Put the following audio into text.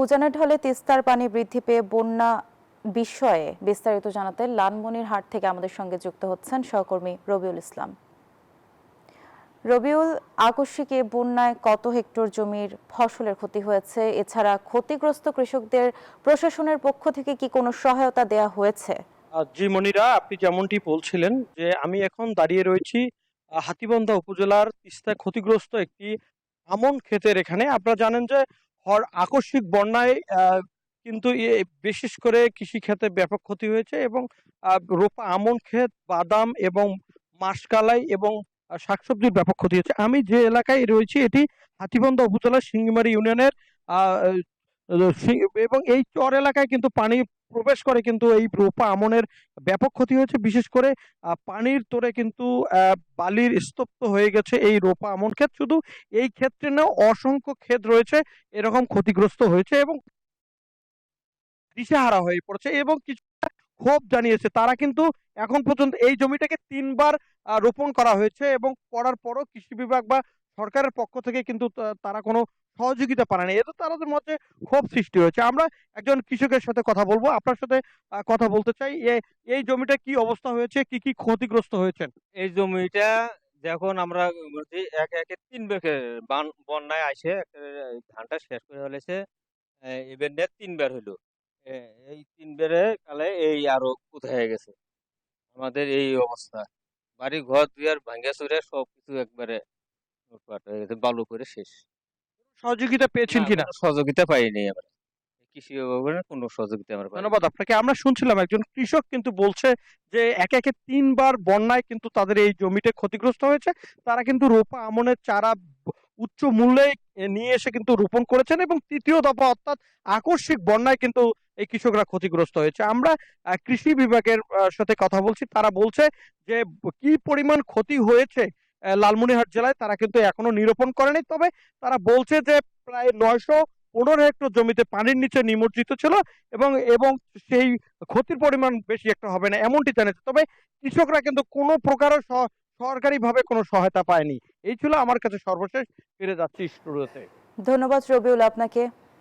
উজানের ঢলে তিস্তার পানি বৃদ্ধি পেয়ে বন্যা বিষয়ে বিস্তারিত জানাতে লালমনিরহাট থেকে আমাদের সঙ্গে যুক্ত হচ্ছেন সহকর্মী রবিউল ইসলাম। রবিউল, আকস্মিক এ বন্যায় কত হেক্টর জমির ফসলের ক্ষতি হয়েছে? এছাড়া ক্ষতিগ্রস্ত কৃষকদের প্রশাসনের পক্ষ থেকে কি কোনো সহায়তা দেয়া হয়েছে? জি মনিরা, আপনি যেমনটি বলছিলেন যে আমি এখন দাঁড়িয়ে রয়েছি হাতীবান্ধা উপজেলার তিস্তায় ক্ষতিগ্রস্ত একটি আমন ক্ষেতের এখানে। আপনারা জানেন যে আকস্মিক বন্যায় কিন্তু বিশেষ করে কৃষি ক্ষেতে ব্যাপক ক্ষতি হয়েছে এবং রোপা আমন ক্ষেত, বাদাম এবং মাষকালাই এবং শাকসবজির ব্যাপক ক্ষতি হয়েছে। আমি যে এলাকায় রয়েছি এটি হাতীবান্ধা উপজেলার সিংড়িমারি ইউনিয়নের আহ, এবং এই চর এলাকায় কিন্তু পানি প্রবেশ করে কিন্তু এই রোপা আমনের ব্যাপক ক্ষতি হয়েছে। বিশেষ করে পানির তোরে কিন্তু বালির স্তব্ধ হয়ে গেছে এই রোপা আমন ক্ষেত। শুধু এই ক্ষেত্রে না, অসংখ্য ক্ষেত রয়েছে এরকম ক্ষতিগ্রস্ত হয়েছে এবং দিশেহারা হয়ে পড়েছে এবং কিছু ক্ষোভ জানিয়েছে। তারা কিন্তু এখন পর্যন্ত এই জমিটাকে ৩ বার রোপণ করা হয়েছে এবং করার পরও কৃষি বিভাগ বা সরকারের পক্ষ থেকে কিন্তু তারা কোনো সহযোগিতা পায়নি। এতে তাদের মধ্যে ক্ষোভ সৃষ্টি হয়েছে। আমরা একজন কৃষকের সাথে কথা বলবো, আপনার সাথে কথা বলতে চাই। এই জমিটা কি অবস্থা হয়েছে, কি কি ক্ষতিগ্রস্ত হয়েছেন? এই জমিটা যখন আমরা বলছি একে একে ৩ বের বন্যায় আইসে ধানটা শেষ করে ফেলেছে। এবার নিয়ে ৩ বার হইলো। এ এই ৩ বারে কালে এই আরো কোথায় গেছে। আমাদের এই অবস্থা। বাড়ি ঘর দুয়ার ভাঙ্গা চুরে সবকিছু একবারে লুটপাট হয়ে গেছে। বালু করে শেষ। সহযোগিতা পেয়েছেন না, কিনা? কোনো সহযোগিতা পাইনি আমরা। কৃষি বিভাগের কোনো সহযোগিতা আমরা পাইনি। ধন্যবাদ আপনাকে। আমরা শুনছিলাম একজন কৃষক কিন্তু বলছে যে একে একে ৩ বার বন্যায় কিন্তু তাদের এই জমিতে ক্ষতিগ্রস্ত হয়েছে। তারা কিন্তু রোপা আমনের চারা উচ্চ মূল্যে নিয়ে এসে কিন্তু রোপণ করেছেন এবং তৃতীয় দফা অর্থাৎ আকস্মিক বন্যায় কিন্তু এই কৃষকরা ক্ষতিগ্রস্ত হয়েছে। আমরা কৃষি বিভাগের সাথে কথা বলছি। তারা বলছে যে কি পরিমাণ ক্ষতি হয়েছে লালমনিরহাট জেলায় তারা কিন্তু এখনো নিরূপণ করেনি। তবে তারা বলছে যে প্রায় ৯১৫ হেক্টর জমিতে পানির নিচে নিমজ্জিত ছিল এবং এবং সেই ক্ষতির পরিমাণ বেশি একটা হবে না এমনটি জানিয়েছে। তবে কৃষকরা কিন্তু কোনো প্রকার সরকারি ভাবে কোনো সহায়তা পায়নি। এই ছিল আমার কাছে সর্বশেষ। ফিরে যাচ্ছি স্টুডিওতে। ধন্যবাদ রবিউল আপনাকে।